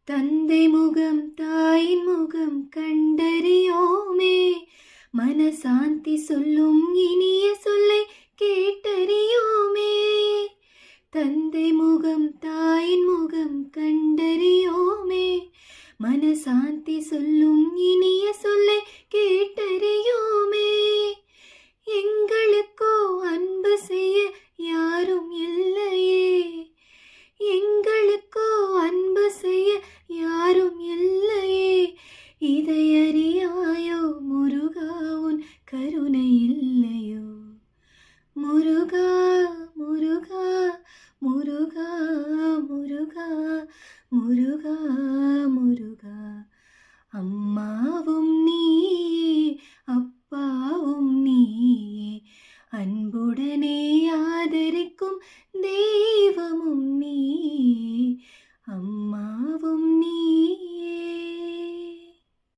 தந்தை முகம் தாயின் முகம் கண்டறியோமே, மனசாந்தி சொல்லும் இனிய சொல்லை கேட்டறியோமே. தந்தை முகம் தாயின் முகம் கண்டறியோமே, மனசாந்தி சொல்லும் இனிய சொல்லை கேட்டறியோமே. எங்களுக்கோ அன்பு செய்ய யாரும் இல்லையே, எங்களுக்கோ அன்பு செய்ய யாரும் இல்லையே. இதை அறியாயோ முருகா, உன் கருணை இல்லையோ. முருகா முருகா முருகா முருகா முருகா முருகா. அம்மாவும் நீயே அப்பாவும் நீயே, அன்புடனே ஆதரிக்கும் தெய்வமும் நீயே. அம்மாவும்